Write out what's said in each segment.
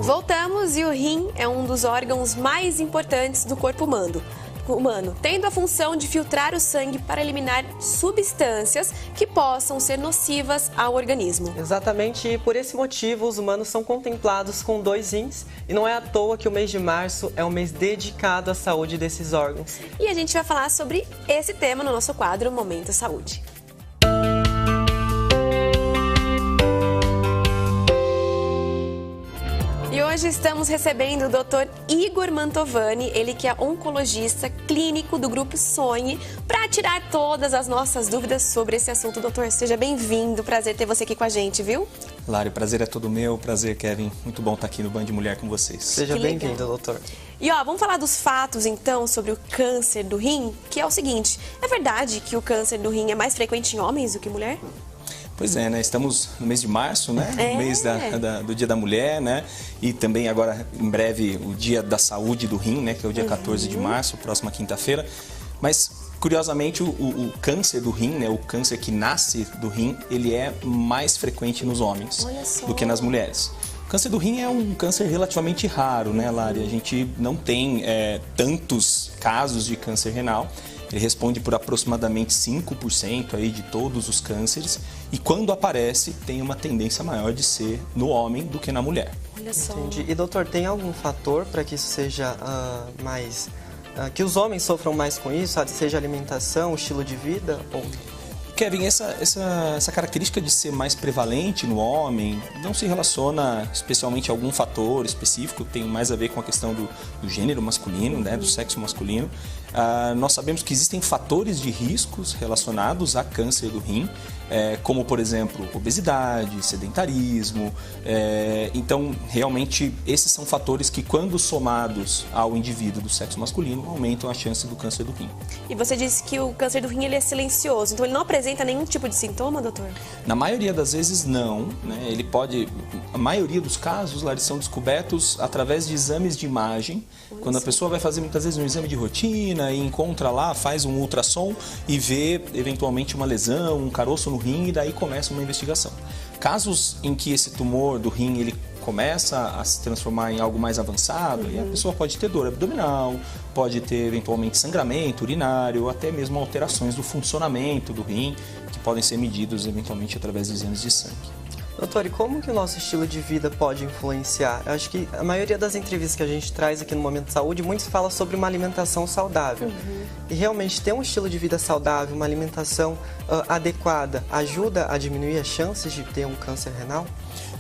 Voltamos e o rim é um dos órgãos mais importantes do corpo humano, tendo a função de filtrar o sangue para eliminar substâncias que possam ser nocivas ao organismo. Exatamente, e por esse motivo os humanos são contemplados com 2 rins e não é à toa que o mês de março é um mês dedicado à saúde desses órgãos. E a gente vai falar sobre esse tema no nosso quadro Momento Saúde. E hoje estamos recebendo o Dr. Igor Mantovani, ele que é oncologista clínico do Grupo Sonhe, para tirar todas as nossas dúvidas sobre esse assunto. Doutor, seja bem-vindo, prazer ter você aqui com a gente, viu? Lari, o prazer é todo meu, prazer, Kevin, muito bom estar aqui no Band Mulher com vocês. Seja bem-vindo, doutor. E vamos falar dos fatos então sobre o câncer do rim, que é o seguinte, é verdade que o câncer do rim é mais frequente em homens do que mulher? Pois é, né? Estamos no mês de março, né? O mês do Dia da Mulher, né? E também agora, em breve, o Dia da Saúde do Rim, né? Que é o dia 14 de março, próxima quinta-feira. Mas, curiosamente, o câncer do rim, né? O câncer que nasce do rim, ele é mais frequente nos homens do que nas mulheres. O câncer do rim é um câncer relativamente raro, né, Lari? A gente não tem tantos casos de câncer renal. Ele responde por aproximadamente 5% aí de todos os cânceres e quando aparece tem uma tendência maior de ser no homem do que na mulher. Olha só. Entendi. E doutor, tem algum fator para que isso seja mais... que os homens sofram mais com isso, seja alimentação, estilo de vida ou... Kevin, essa característica de ser mais prevalente no homem não se relaciona especialmente a algum fator específico, tem mais a ver com a questão do gênero masculino, né, do sexo masculino. Nós sabemos que existem fatores de riscos relacionados a câncer do rim, como, por exemplo, obesidade, sedentarismo. Então, realmente, esses são fatores que, quando somados ao indivíduo do sexo masculino, aumentam a chance do câncer do rim. E você disse que o câncer do rim ele é silencioso, então ele não apresenta nenhum tipo de sintoma, doutor? Na maioria das vezes, não. Né? Ele pode... A maioria dos casos, Lari, são descobertos através de exames de imagem. Quando a pessoa vai fazer, muitas vezes, um exame de rotina e encontra lá, faz um ultrassom e vê, eventualmente, uma lesão, um caroço no rim e daí começa uma investigação. Casos em que esse tumor do rim ele começa a se transformar em algo mais avançado, e a pessoa pode ter dor abdominal, pode ter eventualmente sangramento urinário, até mesmo alterações do funcionamento do rim, que podem ser medidos eventualmente através de exames de sangue. Doutor, e como que o nosso estilo de vida pode influenciar? Eu acho que a maioria das entrevistas que a gente traz aqui no Momento Saúde, muito se fala sobre uma alimentação saudável. E realmente ter um estilo de vida saudável, uma alimentação adequada, ajuda a diminuir as chances de ter um câncer renal?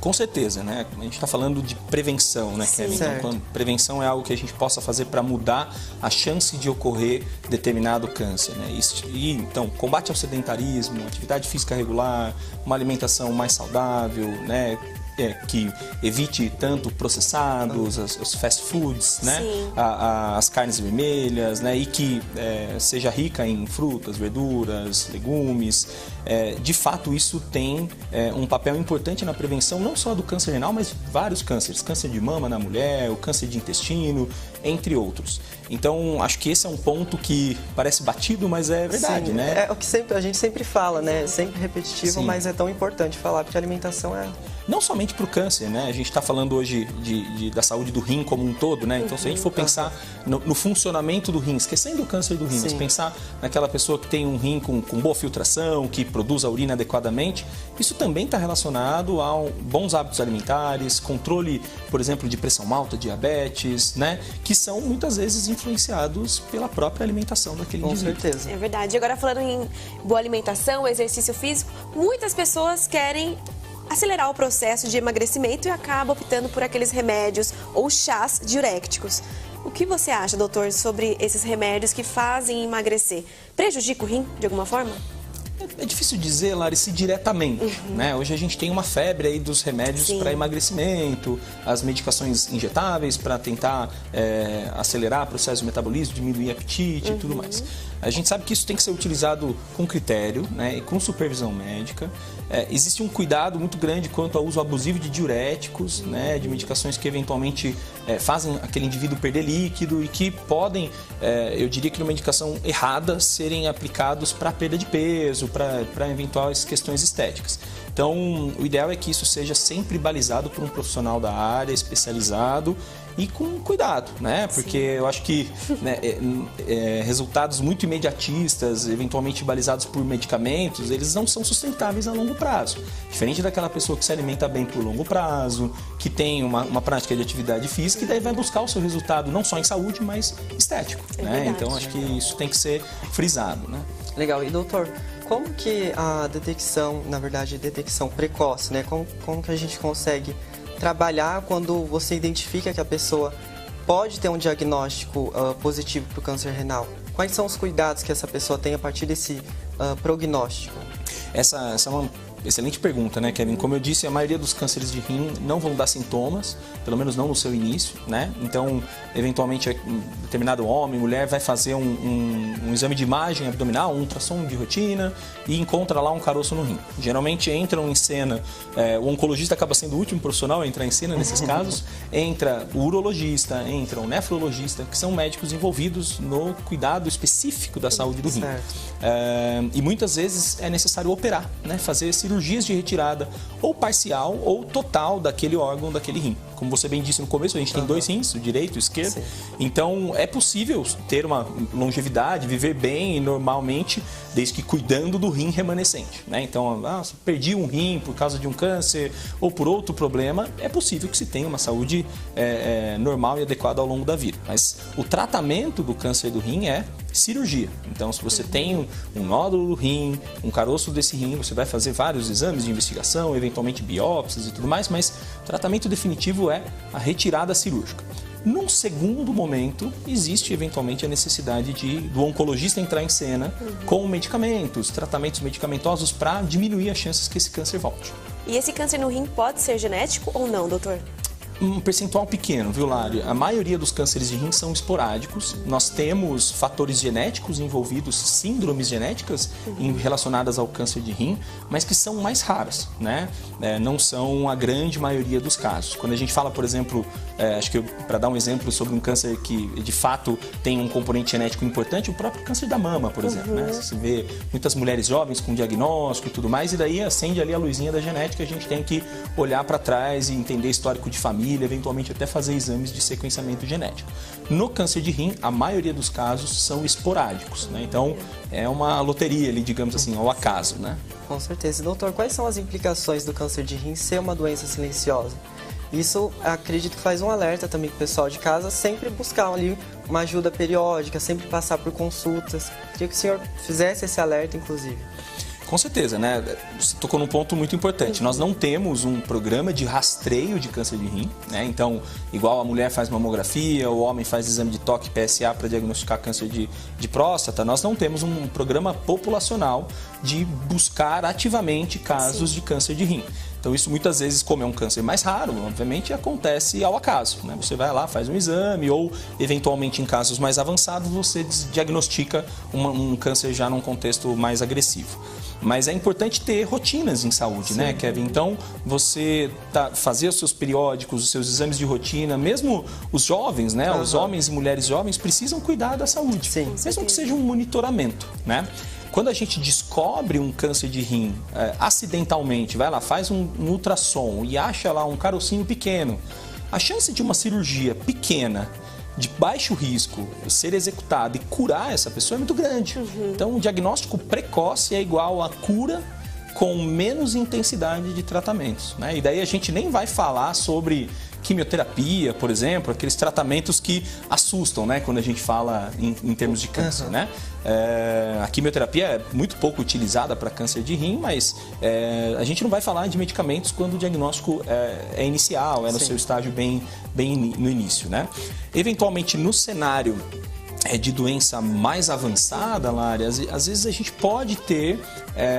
Com certeza, né? A gente está falando de prevenção, né, Kevin? Então, prevenção é algo que a gente possa fazer para mudar a chance de ocorrer determinado câncer, né? Então, combate ao sedentarismo, atividade física regular, uma alimentação mais saudável, né? Que evite tanto processados, os fast foods, né? As carnes vermelhas, né? E que seja rica em frutas, verduras, legumes. De fato, isso tem um papel importante na prevenção, não só do câncer renal, mas de vários cânceres. Câncer de mama na mulher, o câncer de intestino, entre outros. Então, acho que esse é um ponto que parece batido, mas é verdade, né? É o que a gente sempre fala, né? Sempre repetitivo, mas é tão importante falar, porque a alimentação é... Não somente para o câncer, né? A gente está falando hoje da saúde do rim como um todo, né? Então, se a gente for pensar no funcionamento do rim, esquecendo o câncer do rim, mas pensar naquela pessoa que tem um rim com boa filtração, que produz a urina adequadamente, isso também está relacionado a bons hábitos alimentares, controle, por exemplo, de pressão alta, diabetes, né? Que são muitas vezes influenciados pela própria alimentação daquele indivíduo. Com certeza. É verdade. E agora, falando em boa alimentação, exercício físico, muitas pessoas querem acelerar o processo de emagrecimento e acabam optando por aqueles remédios ou chás diuréticos. O que você acha, doutor, sobre esses remédios que fazem emagrecer? Prejudica o rim de alguma forma? É difícil dizer, Larissa, diretamente, né? Hoje a gente tem uma febre aí dos remédios para emagrecimento, as medicações injetáveis para tentar acelerar o processo de metabolismo, diminuir apetite e tudo mais. A gente sabe que isso tem que ser utilizado com critério, né, e com supervisão médica. Existe um cuidado muito grande quanto ao uso abusivo de diuréticos, né, de medicações que eventualmente fazem aquele indivíduo perder líquido e que podem, eu diria que numa indicação errada, serem aplicados para perda de peso, para eventuais questões estéticas. Então, o ideal é que isso seja sempre balizado por um profissional da área, especializado e com cuidado, né? Porque eu acho que resultados muito imediatistas, eventualmente balizados por medicamentos, eles não são sustentáveis a longo prazo. Diferente daquela pessoa que se alimenta bem por longo prazo, que tem uma prática de atividade física e daí vai buscar o seu resultado não só em saúde, mas estético, né? Então, acho que isso tem que ser frisado, né? Legal. E, doutor, como que a detecção, na verdade, detecção precoce, né? Como que a gente consegue trabalhar quando você identifica que a pessoa pode ter um diagnóstico positivo para o câncer renal? Quais são os cuidados que essa pessoa tem a partir desse prognóstico? Essa é uma excelente pergunta, né, Kevin? Como eu disse, a maioria dos cânceres de rim não vão dar sintomas, pelo menos não no seu início, né? Então, eventualmente, um determinado homem, mulher, vai fazer um exame de imagem abdominal, um ultrassom de rotina e encontra lá um caroço no rim. Geralmente entram em cena, o oncologista acaba sendo o último profissional a entrar em cena nesses casos, entra o urologista, entra o nefrologista, que são médicos envolvidos no cuidado específico da saúde do rim. E muitas vezes é necessário operar, né? Fazer cirurgias de retirada ou parcial ou total daquele órgão, daquele rim. Como você bem disse no começo, a gente tem dois rins, o direito e o esquerdo. Sim. Então, é possível ter uma longevidade, viver bem e normalmente, desde que cuidando do rim remanescente, né? Então, se perdi um rim por causa de um câncer ou por outro problema, é possível que se tenha uma saúde normal e adequada ao longo da vida. Mas o tratamento do câncer do rim é cirurgia. Então, se você tem um nódulo do rim, um caroço desse rim, você vai fazer vários exames de investigação, eventualmente biópsias e tudo mais, mas o tratamento definitivo é a retirada cirúrgica. Num segundo momento, existe eventualmente a necessidade do oncologista entrar em cena com medicamentos, tratamentos medicamentosos para diminuir as chances que esse câncer volte. E esse câncer no rim pode ser genético ou não, doutor? Um percentual pequeno, viu, Lari? A maioria dos cânceres de rim são esporádicos. Nós temos fatores genéticos envolvidos, síndromes genéticas relacionadas ao câncer de rim, mas que são mais raras, né? Não são a grande maioria dos casos. Quando a gente fala, por exemplo, acho que para dar um exemplo sobre um câncer que de fato tem um componente genético importante, o próprio câncer da mama, por exemplo, né? Você vê muitas mulheres jovens com diagnóstico e tudo mais, e daí acende ali a luzinha da genética, a gente tem que olhar para trás e entender histórico de família, eventualmente até fazer exames de sequenciamento genético. No câncer de rim, a maioria dos casos são esporádicos, né? Então, é uma loteria ali, digamos assim, ao acaso, né? Com certeza. Doutor, quais são as implicações do câncer de rim ser uma doença silenciosa? Isso, acredito que faz um alerta também para o pessoal de casa sempre buscar ali uma ajuda periódica, sempre passar por consultas. Queria que o senhor fizesse esse alerta, inclusive. Com certeza, né? Você tocou num ponto muito importante. Nós não temos um programa de rastreio de câncer de rim, né? Então, igual a mulher faz mamografia, o homem faz exame de toque PSA para diagnosticar câncer de próstata, nós não temos um programa populacional de buscar ativamente casos de câncer de rim. Então, isso muitas vezes, como é um câncer mais raro, obviamente acontece ao acaso, né? Você vai lá, faz um exame ou, eventualmente, em casos mais avançados, você diagnostica um câncer já num contexto mais agressivo. Mas é importante ter rotinas em saúde, né, Kevin? Então, você fazer os seus periódicos, os seus exames de rotina, mesmo os jovens, né? Os homens e mulheres jovens precisam cuidar da saúde, mesmo que seja um monitoramento, né? Quando a gente descobre um câncer de rim acidentalmente, vai lá, faz um ultrassom e acha lá um carocinho pequeno, a chance de uma cirurgia pequena, de baixo risco, ser executada e curar essa pessoa é muito grande. Então, o diagnóstico precoce é igual a cura com menos intensidade de tratamentos, né? E daí a gente nem vai falar sobre quimioterapia, por exemplo, aqueles tratamentos que assustam, né, quando a gente fala em termos de câncer, né? A quimioterapia é muito pouco utilizada para câncer de rim, mas a gente não vai falar de medicamentos quando o diagnóstico é inicial, no seu estágio bem no início, né? Eventualmente, no cenário de doença mais avançada, Lari, às vezes a gente pode ter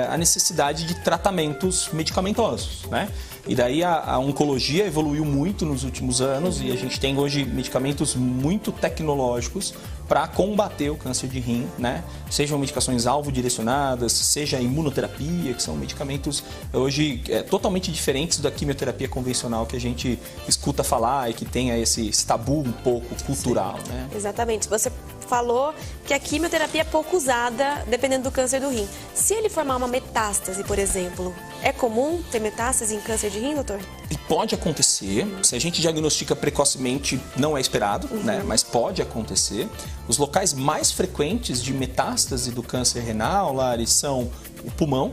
a necessidade de tratamentos medicamentosos, né? E daí a oncologia evoluiu muito nos últimos anos e a gente tem hoje medicamentos muito tecnológicos para combater o câncer de rim, né? Sejam medicações alvo direcionadas, seja a imunoterapia, que são medicamentos hoje totalmente diferentes da quimioterapia convencional que a gente escuta falar e que tem esse tabu um pouco cultural, né? Exatamente. Você falou que a quimioterapia é pouco usada dependendo do câncer do rim. Se ele formar uma metástase, por exemplo, é comum ter metástase em câncer de rim, doutor? E pode acontecer, se a gente diagnostica precocemente, não é esperado, né? Mas pode acontecer. Os locais mais frequentes de metástase do câncer renal, Lari, são o pulmão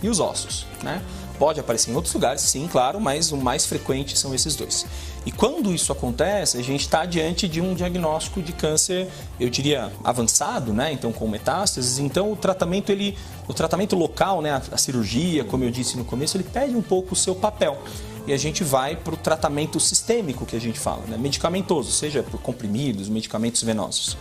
e os ossos, né? Pode aparecer em outros lugares, sim, claro, mas o mais frequente são esses dois. E quando isso acontece, a gente está diante de um diagnóstico de câncer, eu diria, avançado, né? Então, com metástases. Então, o tratamento local, né? A cirurgia, como eu disse no começo, ele perde um pouco o seu papel. E a gente vai para o tratamento sistêmico, que a gente fala, né? Medicamentoso, seja por comprimidos, medicamentos venosos.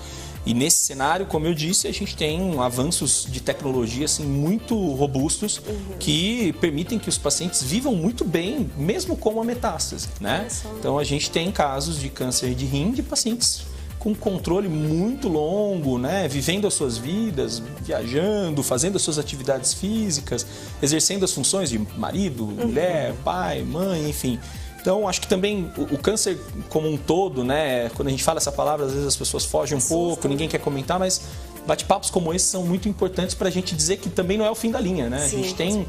E nesse cenário, como eu disse, a gente tem avanços de tecnologia assim, muito robustos que permitem que os pacientes vivam muito bem, mesmo com a metástase, né? Então a gente tem casos de câncer de rim de pacientes com controle muito longo, né? Vivendo as suas vidas, viajando, fazendo as suas atividades físicas, exercendo as funções de marido, mulher, pai, mãe, enfim. Então, acho que também o câncer como um todo, né? Quando a gente fala essa palavra, às vezes as pessoas fogem um pouco, ninguém quer comentar, mas bate-papos como esse são muito importantes para a gente dizer que também não é o fim da linha, né? Sim, a gente tem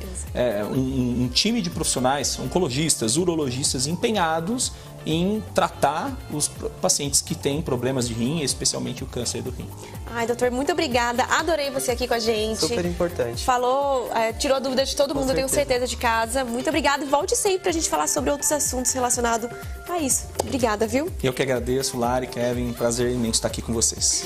um time de profissionais, oncologistas, urologistas empenhados em tratar os pacientes que têm problemas de rim, especialmente o câncer do rim. Ai, doutor, muito obrigada. Adorei você aqui com a gente. Super importante. Falou, tirou a dúvida de todo mundo, eu tenho certeza, de casa. Muito obrigada e volte sempre pra gente falar sobre outros assuntos relacionados a isso. Obrigada, viu? Eu que agradeço, Lari, Kevin, prazer imenso estar aqui com vocês.